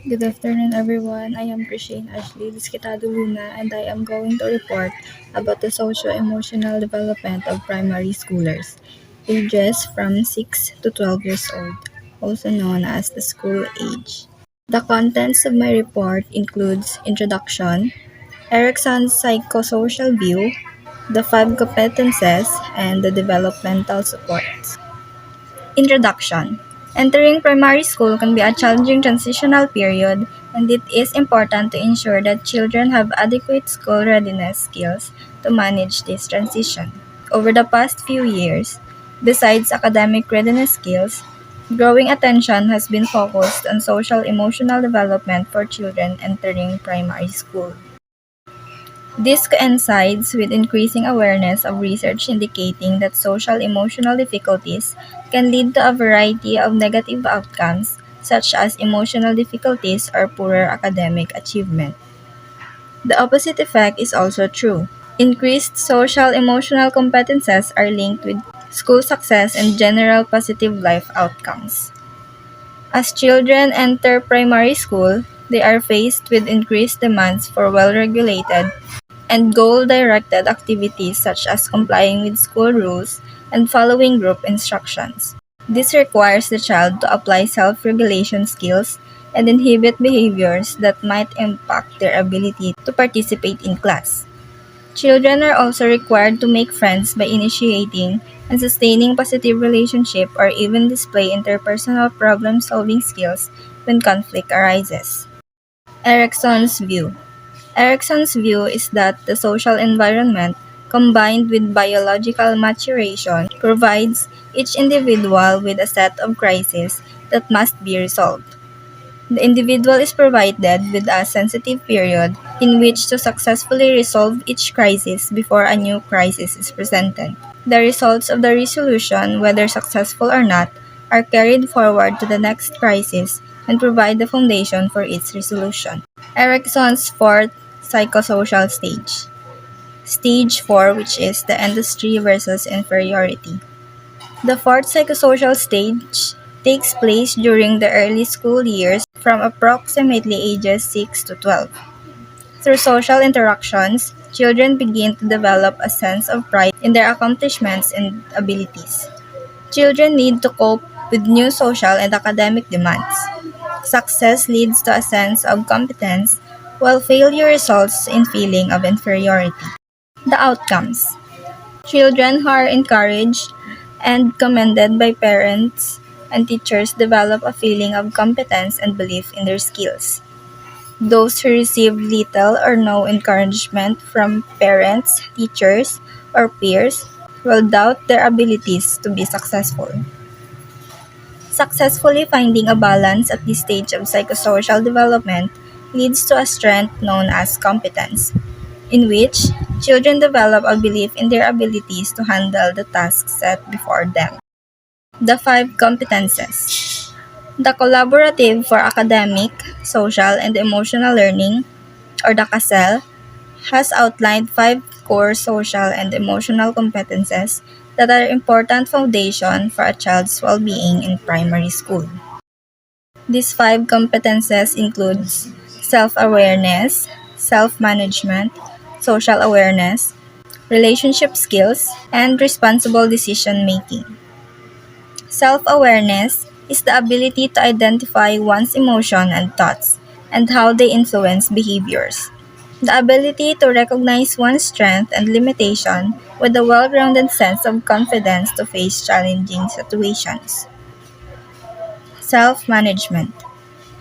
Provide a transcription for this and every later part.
Good afternoon, everyone. I am Christine Ashley Disquitado Luna, and I am going to report about the socio-emotional development of primary schoolers, ages from 6 to 12 years old, also known as the school age. The contents of my report includes introduction, Erickson's psychosocial view, the 5 competences, and the developmental supports. Introduction. Entering primary school can be a challenging transitional period, and it is important to ensure that children have adequate school readiness skills to manage this transition. Over the past few years, besides academic readiness skills, growing attention has been focused on social emotional development for children entering primary school. This coincides with increasing awareness of research indicating that social emotional difficulties can lead to a variety of negative outcomes, such as emotional difficulties or poorer academic achievement. The opposite effect is also true. Increased social emotional competences are linked with school success and general positive life outcomes. As children enter primary school, they are faced with increased demands for well-regulated and goal-directed activities such as complying with school rules and following group instructions. This requires the child to apply self-regulation skills and inhibit behaviors that might impact their ability to participate in class. Children are also required to make friends by initiating and sustaining positive relationship or even display interpersonal problem-solving skills when conflict arises. Erickson's view. Erickson's view is that the social environment, combined with biological maturation, provides each individual with a set of crises that must be resolved. The individual is provided with a sensitive period in which to successfully resolve each crisis before a new crisis is presented. The results of the resolution, whether successful or not, are carried forward to the next crisis and provide the foundation for its resolution. Erickson's fourth psychosocial stage. Stage 4, which is the industry versus inferiority. The fourth psychosocial stage takes place during the early school years from approximately ages 6 to 12. Through social interactions, children begin to develop a sense of pride in their accomplishments and abilities. Children need to cope with new social and academic demands. Success leads to a sense of competence, while failure results in feeling of inferiority. The outcomes. Children who are encouraged and commended by parents and teachers develop a feeling of competence and belief in their skills. Those who receive little or no encouragement from parents, teachers, or peers will doubt their abilities to be successful. Successfully finding a balance at this stage of psychosocial development leads to a strength known as competence, in which children develop a belief in their abilities to handle the tasks set before them. The 5 competences. The Collaborative for Academic, Social, and Emotional Learning, or the CASEL, has outlined 5 core social and emotional competences that are important foundation for a child's well-being in primary school. These 5 competences includes self-awareness, self-management, social awareness, relationship skills, and responsible decision-making. Self-awareness is the ability to identify one's emotion and thoughts and how they influence behaviors. The ability to recognize one's strength and limitation with a well-grounded sense of confidence to face challenging situations. Self-management.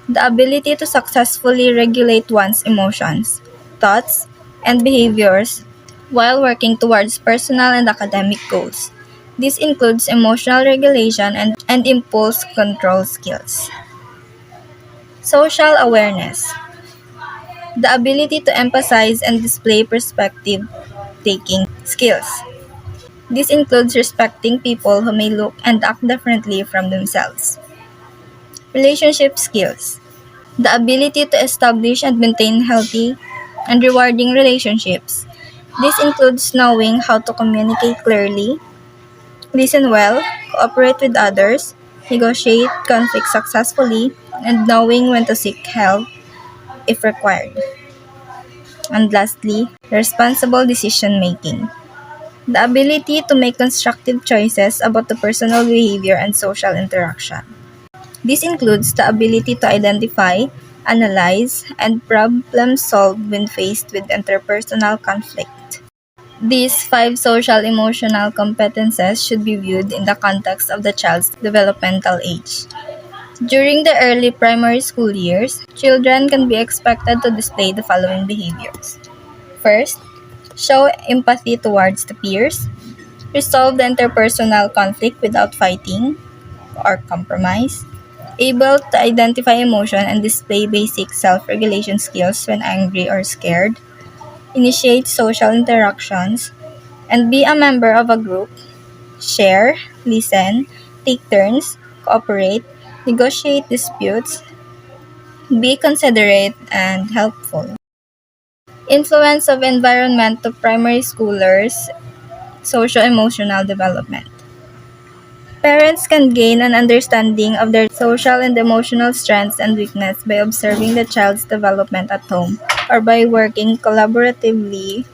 The ability to successfully regulate one's emotions, thoughts, and behaviors while working towards personal and academic goals. This includes emotional regulation and impulse control skills. Social awareness. The ability to emphasize and display perspective taking skills. This includes respecting people who may look and act differently from themselves. Relationship skills. The ability to establish and maintain healthy and rewarding relationships. This includes knowing how to communicate clearly, listen well, cooperate with others, negotiate conflict successfully, and knowing when to seek help if required. And lastly, responsible decision making. The ability to make constructive choices about the personal behavior and social interaction. This includes the ability to identify, analyze, and problem solve when faced with interpersonal conflict. These five social emotional competences should be viewed in the context of the child's developmental age. During the early primary school years, children can be expected to display the following behaviors. First, show empathy towards the peers, resolve the interpersonal conflict without fighting or compromise, able to identify emotion and display basic self-regulation skills when angry or scared, initiate social interactions, and be a member of a group, share, listen, take turns, cooperate, negotiate disputes, be considerate, and helpful. Influence of environment to primary schoolers' socio-emotional development. Parents can gain an understanding of their social and emotional strengths and weaknesses by observing the child's development at home or by working collaboratively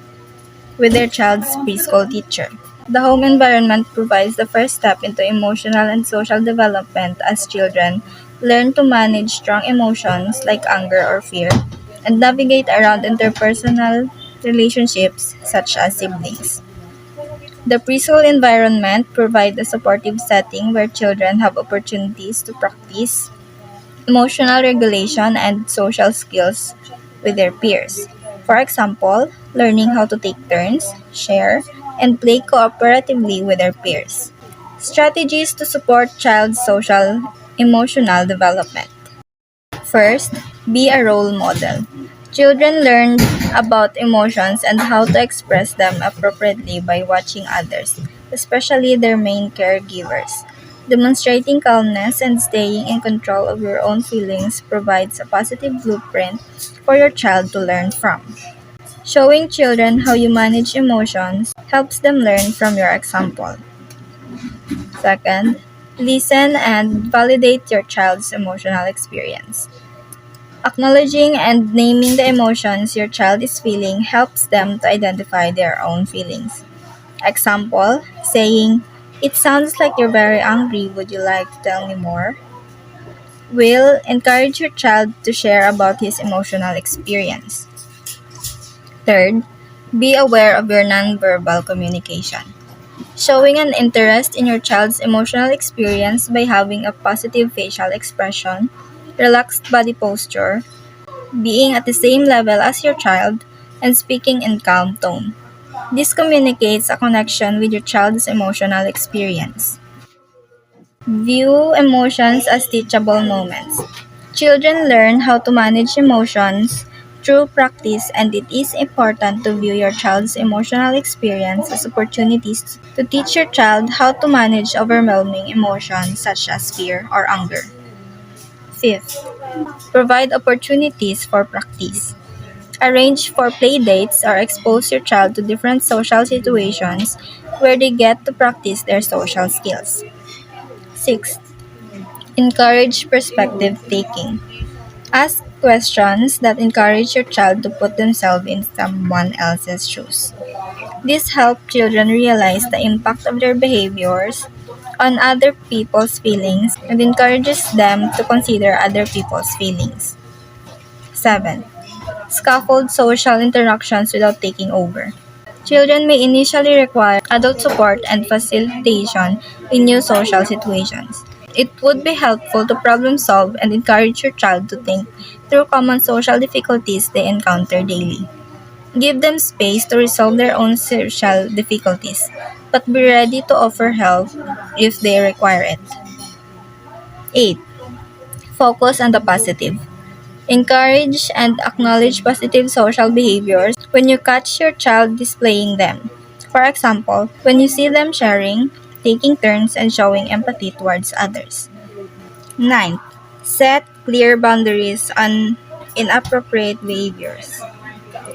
with their child's preschool teacher. The home environment provides the first step into emotional and social development as children learn to manage strong emotions like anger or fear and navigate around interpersonal relationships such as siblings. The preschool environment provides a supportive setting where children have opportunities to practice emotional regulation and social skills with their peers. For example, learning how to take turns, share, and play cooperatively with their peers. Strategies to support child's social emotional development. First, be a role model. Children learn about emotions and how to express them appropriately by watching others, especially their main caregivers. Demonstrating calmness and staying in control of your own feelings provides a positive blueprint for your child to learn from. Showing children how you manage emotions helps them learn from your example. Second, listen and validate your child's emotional experience. Acknowledging and naming the emotions your child is feeling helps them to identify their own feelings. Example, saying, "It sounds like you're very angry, would you like to tell me more?" Will encourage your child to share about his emotional experience. Third, be aware of your nonverbal communication. Showing an interest in your child's emotional experience by having a positive facial expression, relaxed body posture, being at the same level as your child, and speaking in calm tone. This communicates a connection with your child's emotional experience. View emotions as teachable moments. Children learn how to manage emotions through practice, and it is important to view your child's emotional experience as opportunities to teach your child how to manage overwhelming emotions such as fear or anger. Fifth, provide opportunities for practice. Arrange for play dates or expose your child to different social situations where they get to practice their social skills. Sixth, encourage perspective taking. Ask questions that encourage your child to put themselves in someone else's shoes. This helps children realize the impact of their behaviors on other people's feelings and encourages them to consider other people's feelings. 7. Scaffold social interactions without taking over. Children may initially require adult support and facilitation in new social situations. It would be helpful to problem solve and encourage your child to think through common social difficulties they encounter daily. Give them space to resolve their own social difficulties, but be ready to offer help if they require it. 8. Focus on the positive. Encourage and acknowledge positive social behaviors when you catch your child displaying them. For example, when you see them sharing, taking turns, and showing empathy towards others. Ninth, set clear boundaries on inappropriate behaviors.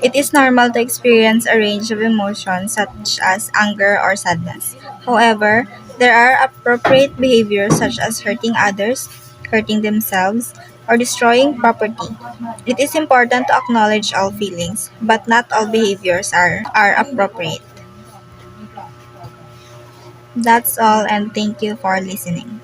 It is normal to experience a range of emotions such as anger or sadness. However, there are appropriate behaviors such as hurting others, hurting themselves, or destroying property. It is important to acknowledge all feelings, but not all behaviors are appropriate. That's all, and thank you for listening.